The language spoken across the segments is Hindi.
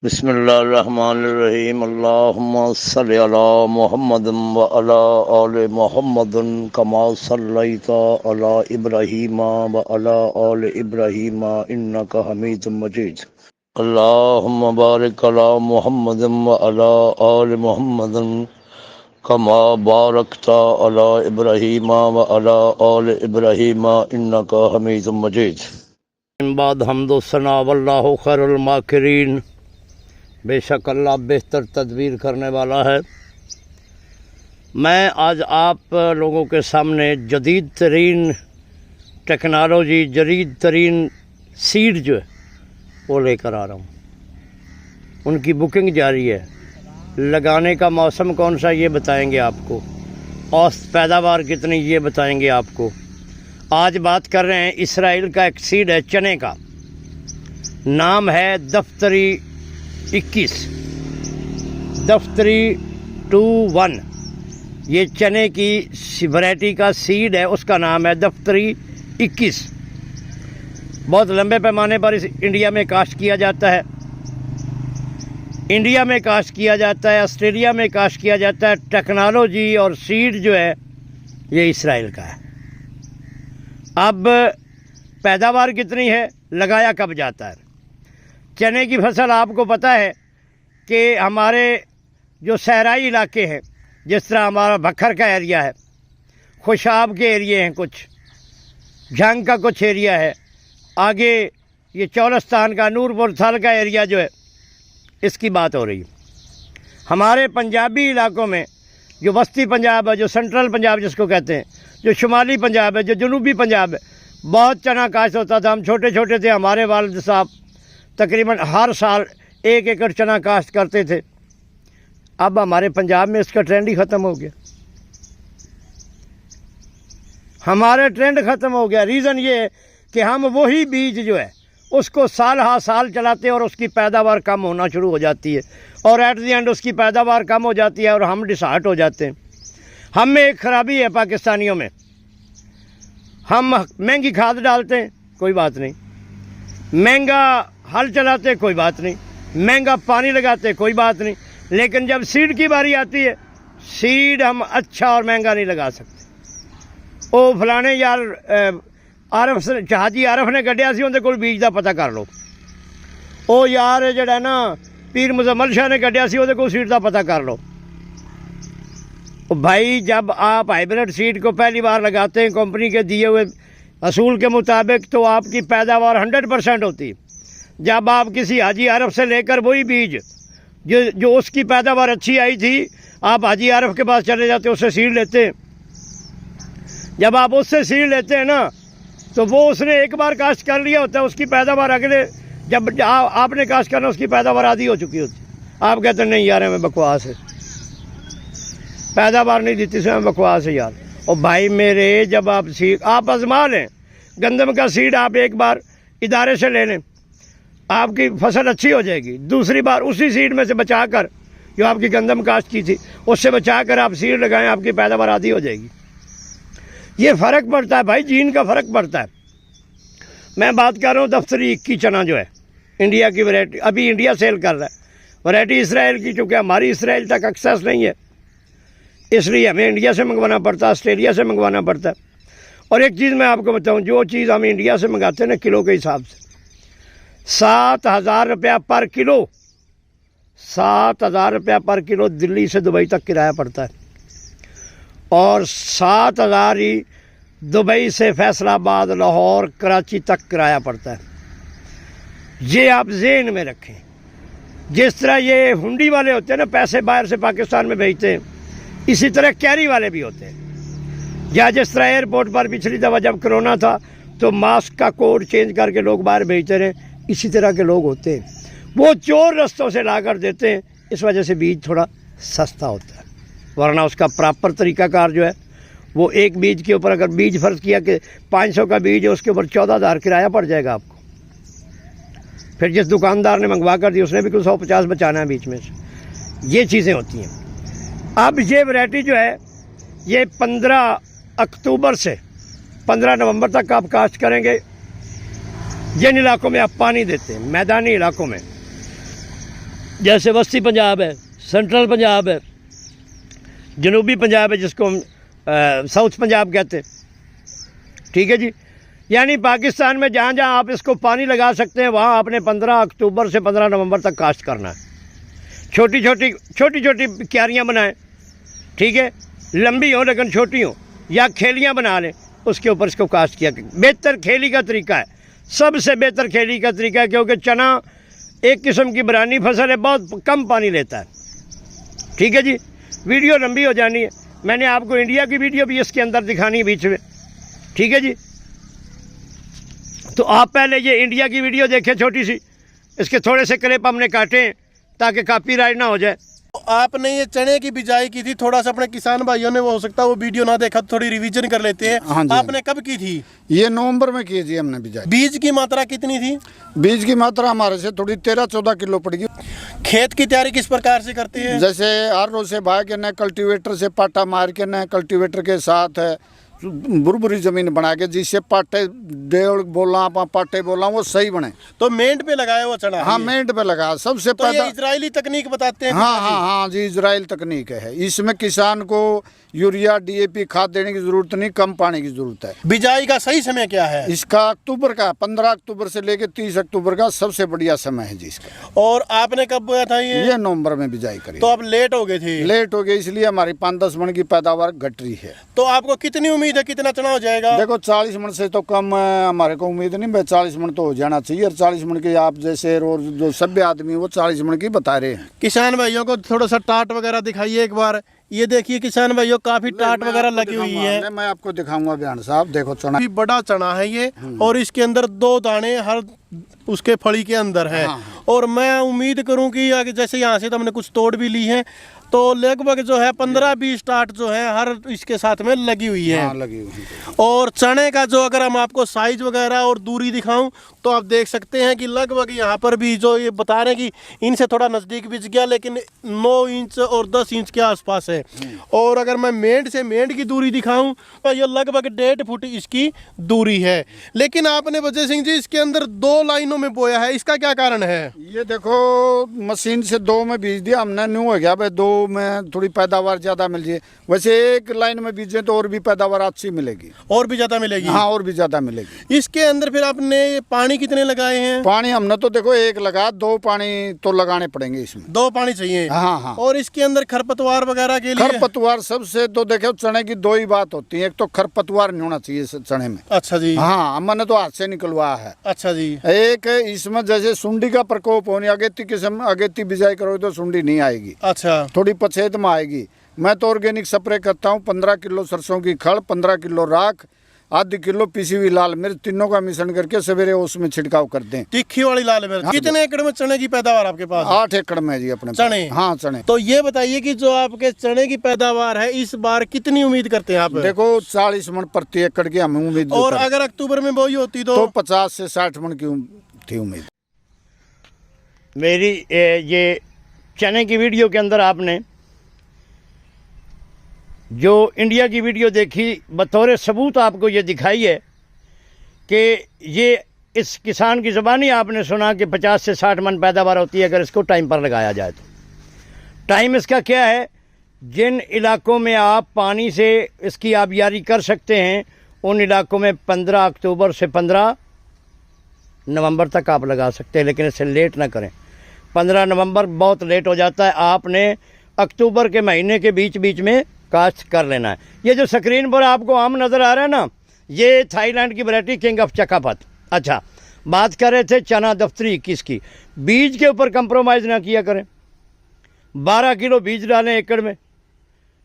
बिस्मिल्लाहिर्रहमानिर्रहीम। अल्लाहुम्मा सल्लि अला मुहम्मदिन व अला आलि मुहम्मदिन कमा सल्लैता अला इब्राहीम व अला आलि इब्राहीम इन्नका हमीदुम मजीद। अल्लाहुम्मा बारिक अला मुहम्मदिन व अला आलि मुहम्मदिन कमा बारकता अला इब्राहीम व अला आलि इब्राहीम इन्नका हमीदुम मजीद। बाद हम्दो सना वल्लाहु खैरुल माकिरीन। बेशक अल्लाह बेहतर तदबीर करने वाला है। मैं आज आप लोगों के सामने जदीद तरीन टेक्नोलॉजी, जदीद तरीन सीड जो है वो लेकर आ रहा हूँ। उनकी बुकिंग जारी है। लगाने का मौसम कौन सा ये बताएंगे आपको, औसत पैदावार कितनी ये बताएंगे आपको। आज बात कर रहे हैं इसराइल का एक सीड है चने का, नाम है दफ्तरी 21, दफ्तरी 21। ये चने की वैरायटी का सीड है, उसका नाम है दफ्तरी 21। बहुत लंबे पैमाने पर इस इंडिया में काश्त किया जाता है, इंडिया में काश्त किया जाता है, ऑस्ट्रेलिया में काश्त किया जाता है। टेक्नोलॉजी और सीड जो है ये इसराइल का है। अब पैदावार कितनी है, लगाया कब जाता है। चने की फसल आपको पता है कि हमारे जो सहराई इलाके हैं, जिस तरह हमारा भक्खर का एरिया है, खुशाब के एरिए हैं, कुछ झंग का कुछ एरिया है, आगे ये चौलस्तान का नूरपुर थल का एरिया जो है, इसकी बात हो रही है। हमारे पंजाबी इलाकों में जो वस्ती पंजाब है, जो सेंट्रल पंजाब जिसको कहते हैं, जो शुमाली पंजाब है, जो जनूबी पंजाब है, बहुत चना काश्त होता था। हम छोटे छोटे थे, हमारे वालिद साहब तकरीबन हर साल 1 एकड़ चना काश्त करते थे। अब हमारे पंजाब में इसका ट्रेंड ही ख़त्म हो गया, हमारे ट्रेंड ख़त्म हो गया। रीज़न ये है कि हम वही बीज जो है उसको साल हा साल चलाते हैं और उसकी पैदावार कम होना शुरू हो जाती है, और एट दी एंड उसकी पैदावार कम हो जाती है और हम डिसहार्ट हो जाते हैं। हम में एक ख़राबी है पाकिस्तानियों में, हम महंगी खाद डालते हैं, कोई बात नहीं, महंगा हल चलाते, कोई बात नहीं, महंगा पानी लगाते, कोई बात नहीं, लेकिन जब सीड की बारी आती है, सीड हम अच्छा और महंगा नहीं लगा सकते। ओ फलाने यार आरफ हाजी आरफ ने कढ़िया सी, उनके कोल बीज का पता कर लो। ओ यार जड़ा ना पीर मुजम्मल शाह ने कढ़िया सी, उहदे कोल सीड का पता कर लो। भाई जब आप हाइब्रिड सीड को पहली बार लगाते हैं कंपनी के दिए हुए असूल के मुताबिक, तो आपकी पैदावार 100% होती है। जब आप किसी हाजी आरफ से लेकर वही बीज जो उसकी पैदावार अच्छी आई थी, आप हाजी आरफ के पास चले जाते, उससे सीड लेते हैं। जब आप उससे सीड लेते हैं ना, तो वो उसने एक बार काश्त कर लिया होता है, उसकी पैदावार अगले जब आपने काश्त करना, उसकी पैदावार आधी हो चुकी होती। आप कहते हैं नहीं यार हमें बकवास है, पैदावार नहीं देती, हमें बकवास है यार। और भाई मेरे, जब आप आजमा लें, गंदम का सीड आप एक बार इदारे से ले लें, आपकी फसल अच्छी हो जाएगी। दूसरी बार उसी सीड में से बचाकर, जो आपकी गंदम काश्त की थी, उससे बचाकर आप सीड लगाएं, आपकी पैदावार आधी हो जाएगी। ये फ़र्क पड़ता है भाई, जीन का फ़र्क पड़ता है। मैं बात कर रहा हूँ दफ्तरी 21 चना जो है, इंडिया की वैरायटी, अभी इंडिया सेल कर रहा है। वैरायटी इसराइल की, चूँकि हमारी इसराइल तक एक्सेस नहीं है, इसलिए हमें इंडिया से मंगवाना पड़ता है, ऑस्ट्रेलिया से मंगवाना पड़ता है। और एक चीज़ मैं आपको बताऊं, जो चीज़ हम इंडिया से मंगाते हैं ना, किलो के हिसाब से 7,000 रुपया पर किलो, 7,000 रुपया पर किलो दिल्ली से दुबई तक किराया पड़ता है, और 7,000 ही दुबई से फैसलाबाद, लाहौर, कराची तक किराया पड़ता है। ये आप ज़हन में रखें। जिस तरह ये हुंडी वाले होते हैं ना, पैसे बाहर से पाकिस्तान में भेजते हैं, इसी तरह कैरी वाले भी होते हैं। या जिस तरह एयरपोर्ट पर पिछली दफ़ा जब कोरोना था, तो मास्क का कोड चेंज करके लोग बाहर भेजते रहे, इसी तरह के लोग होते हैं। वो चोर रस्तों से ला कर देते हैं, इस वजह से बीज थोड़ा सस्ता होता है। वरना उसका प्रॉपर तरीक़ाकार जो है, वो एक बीज के ऊपर, अगर बीज फ़र्ज़ किया कि 500 का बीज है, उसके ऊपर 14,000 किराया पड़ जाएगा आपको। फिर जिस दुकानदार ने मंगवा कर दी, उसने भी कुछ 150 बचाना है बीच में से। ये चीज़ें होती हैं। अब ये वैरायटी जो है, ये 15 अक्टूबर से 15 नवंबर तक आप काश्त करेंगे। जिन इलाकों में आप पानी देते हैं, मैदानी इलाकों में, जैसे वस्ती पंजाब है, सेंट्रल पंजाब है, जनूबी पंजाब है जिसको हम साउथ पंजाब कहते हैं, ठीक है जी। यानी पाकिस्तान में जहाँ जहाँ आप इसको पानी लगा सकते हैं वहाँ आपने 15 अक्टूबर से 15 नवंबर तक काश्त करना है। छोटी छोटी क्यारियाँ बनाएं, ठीक है, लंबी हो लेकिन छोटी हो, या खेलियाँ बना लें, उसके ऊपर इसको काश्त किया। बेहतर खेती का तरीका है, सबसे बेहतर खेती का तरीका है, क्योंकि चना एक किस्म की बरानी फसल है, बहुत कम पानी लेता है, ठीक है जी। वीडियो लंबी हो जानी है, मैंने आपको इंडिया की वीडियो भी इसके अंदर दिखानी है बीच में, ठीक है जी। तो आप पहले ये इंडिया की वीडियो देखें छोटी सी, इसके थोड़े से क्लिप हमने काटे हैं ताकि कॉपीराइट ना हो जाए। तो आपने ये चने की बिजाई की थी, थोड़ा सा अपने किसान भाइयों ने वो हो सकता है वो वीडियो ना देखा, तो थोड़ी रिवीजन कर लेते हैं। हाँ जी, आपने कब की थी? ये नवंबर में की जी हमने बिजाई। बीज की मात्रा कितनी थी? बीज की मात्रा हमारे से थोड़ी 13-14 किलो पड़ेगी। खेत की तैयारी किस प्रकार से करते हैं? जैसे आर से भाग के न, कल्टीवेटर से पाटा मार के न, कल्टीवेटर के साथ बुरबुरी जमीन बना के, जिससे पाटे डेढ़ बोला पाटे बोला वो सही बने। तो मेंट पे लगाया वो चना? हाँ, मेंट पे लगा सबसे तो पहले। ये इजरायली तकनीक बताते हैं? हाँ जी, इजराइल तकनीक है। इसमें किसान को यूरिया डीएपी खाद देने की जरूरत नहीं, कम पानी की जरूरत है। बिजाई का सही समय क्या है इसका? अक्टूबर का 15 अक्टूबर से लेकर 30 अक्टूबर का सबसे बढ़िया समय है जी इसका। और आपने कब बोया था ये? नवंबर में बिजाई करी। तो अब लेट हो गए थे? लेट हो गई, इसलिए हमारी 5-10 मन की पैदावार घट रही है। तो आपको कितनी उम्मीद है, कितना चना हो जाएगा? देखो 40 मन से तो कम हमारे को उम्मीद नहीं, भाई 40 मन तो हो जाना चाहिए। और 40 मन की आप जैसे और जो सभ्य आदमी वो 40 मन की बता रहे हैं। किसान भाइयों को थोड़ा सा टाट वगैरह दिखाइए एक बार। ये देखिए किसान भाइयों, काफी टाट वगैरह लगी हुई है। मैं आपको दिखाऊंगा बयान साहब, देखो चना भी बड़ा चना है ये, और इसके अंदर 2 दाने हर उसके फली के अंदर है। और मैं उम्मीद करूं कि आगे जैसे यहाँ से तो हमने कुछ तोड़ भी ली है, तो लगभग जो है 15-20 टाट जो है हर इसके साथ में लगी हुई है। लगी हुई है। और चने का जो अगर हम आपको साइज वगैरह और दूरी दिखाऊं तो आप देख सकते हैं कि लगभग यहाँ पर भी जो ये बता रहे हैं कि इनसे थोड़ा नज़दीक बिछ गया, लेकिन 9 इंच और 10 इंच के आसपास है। और अगर मैं मेंढ से मेंढ की दूरी दिखाऊं तो ये लगभग 1.5 फुट इसकी दूरी है। लेकिन आपने वजय सिंह जी इसके अंदर 2 लाइनों में बोया है, इसका क्या कारण है? ये देखो मशीन से 2 में बीज दिया हमने, न्यू हो गया भाई 2 में थोड़ी पैदावार ज्यादा मिल जाए। वैसे एक लाइन में बीजे तो और भी पैदावार अच्छी मिलेगी, और भी ज्यादा मिलेगी। हाँ, और भी ज्यादा मिलेगी। इसके अंदर फिर आपने पानी कितने लगाए हैं? पानी हमने तो देखो 1 लगा, 2 पानी तो लगाने पड़ेंगे इसमें। 2 पानी चाहिए? हाँ। और इसके अंदर खरपतवार वगैरह के लिए? खरपतवार सबसे तो देखो चने की 2 ही बात होती है, एक तो खरपतवार नहीं होना चाहिए चने में। अच्छा जी। हाँ, मैंने तो हाथ से निकलवाया है। अच्छा जी। एक इसमें जैसे सुंडी का प्रकोप होने, अगेती किस्म अगेती बिजाई करोगे तो सुंडी नहीं आएगी। अच्छा। थोड़ी पछेत में आएगी। मैं तो ऑर्गेनिक स्प्रे करता हूँ, 15 किलो सरसों की खड़, 15 किलो राख, आधी किलो पिसी हुई लाल मिर्च, तीनों का मिश्रण करके सवेरे उसमें छिड़काव कर दें। तीखी वाली लाल मिर्च। कितने एकड़ में चने की पैदावार आपके पास? 8 एकड़ में जी अपने चने? हाँ, चने। तो ये बताइए कि जो आपके चने की पैदावार है इस बार कितनी उम्मीद करते हैं आप? देखो 40 मन प्रति एकड़ की हम उम्मीद। और अगर अक्टूबर में बोई होती तो 50 से 60 मन की थी उम्मीद मेरी। ये चने की वीडियो के अंदर आपने जो इंडिया की वीडियो देखी, बतौर सबूत आपको ये दिखाई है कि ये इस किसान की ज़बानी आपने सुना कि 50 से 60 मन पैदावार होती है अगर इसको टाइम पर लगाया जाए तो। टाइम इसका क्या है? जिन इलाकों में आप पानी से इसकी आबियारी कर सकते हैं उन इलाकों में 15 अक्टूबर से 15 नवंबर तक आप लगा सकते हैं, लेकिन इससे लेट ना करें। 15 नवंबर बहुत लेट हो जाता है, आपने अक्टूबर के महीने के बीच बीच में काश्त कर लेना है। ये जो स्क्रीन पर आपको आम नज़र आ रहा है ना, ये थाईलैंड की वैरायटी किंग ऑफ चकापत। अच्छा, बात कर रहे थे चना दफ्तरी 21 की। बीज के ऊपर कंप्रोमाइज़ ना किया करें। 12 किलो बीज डालें एकड़ में,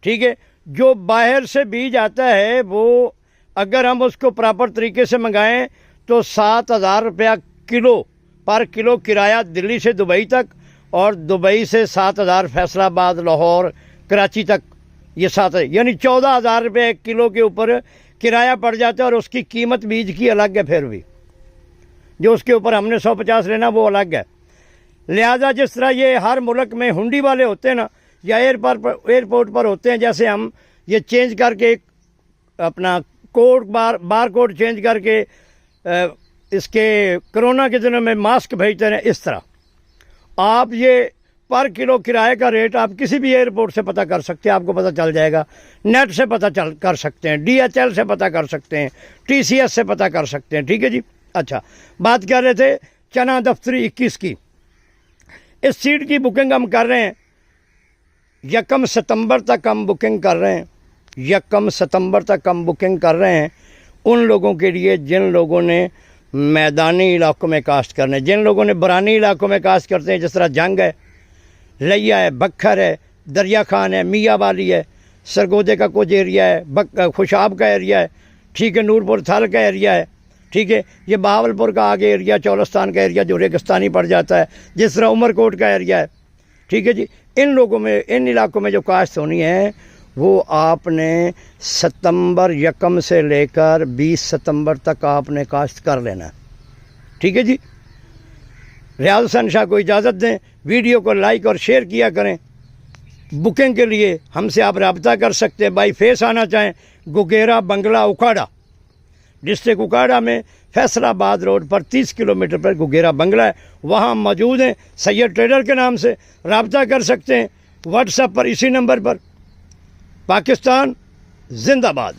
ठीक है। जो बाहर से बीज आता है वो अगर हम उसको प्रॉपर तरीके से मंगाएं तो 7,000 रुपया किलो पर किलो किराया दिल्ली से दुबई तक, और दुबई से 7,000 फैसलाबाद, लाहौर, कराची तक। ये 7 यानी 14,000 रुपये 1 किलो के ऊपर किराया पड़ जाता है। और उसकी कीमत बीज की अलग है, फिर भी जो उसके ऊपर हमने 150 लेना वो अलग है। लिहाजा जिस तरह ये हर मुल्क में हुंडी वाले होते हैं ना, या एयरपोर्ट पर होते हैं, जैसे हम ये चेंज करके अपना कोड बार कोड चेंज करके इसके कोरोना के दिनों में मास्क भेजते हैं, इस तरह आप ये पर किलो किराए का रेट आप किसी भी एयरपोर्ट से पता कर सकते हैं, आपको पता चल जाएगा। नेट से पता कर सकते हैं, DHL से पता कर सकते हैं, TCS से पता कर सकते हैं। ठीक है जी। अच्छा, बात कर रहे थे चना दफ्तरी 21 की। इस सीट की बुकिंग हम कर रहे हैं 1 सितंबर तक हम बुकिंग कर रहे हैं, 1 सितंबर तक हम बुकिंग कर रहे हैं उन लोगों के लिए जिन लोगों ने मैदानी इलाकों में काश्त करने, जिन लोगों ने बरानी इलाकों में काश्त करते हैं, जिस तरह जंग है, लिया है, बखर है, दरिया खान है, मियाँ वाली है, सरगोदे का कुछ एरिया है, खुशाब का एरिया है, ठीक है, नूरपुर थल का एरिया है, ठीक है, ये बहावलपुर का आगे एरिया, चौलस्तान का एरिया जो रेगिस्तानी पड़ जाता है, जिस तरह उमरकोट का एरिया है। ठीक है जी। इन लोगों में, इन इलाकों में जो काश्त होनी है वो आपने सितंबर 1 से लेकर 20 सितंबर तक आपने काश्त कर लेना है। ठीक है जी। रियाज हुसैन शाह को इजाज़त दें, वीडियो को लाइक और शेयर किया करें। बुकिंग के लिए हमसे आप रब्ता कर सकते हैं। बाई फेस आना चाहें, गुगेरा बंगला उकाड़ा, डिस्ट्रिक्ट उकाड़ा में फैसलाबाद रोड पर 30 किलोमीटर पर गुगेरा बंगला है, वहाँ मौजूद हैं। सैयद ट्रेडर के नाम से रब्ता कर सकते हैं व्हाट्सएप पर, इसी नंबर पर। पाकिस्तान जिंदाबाद।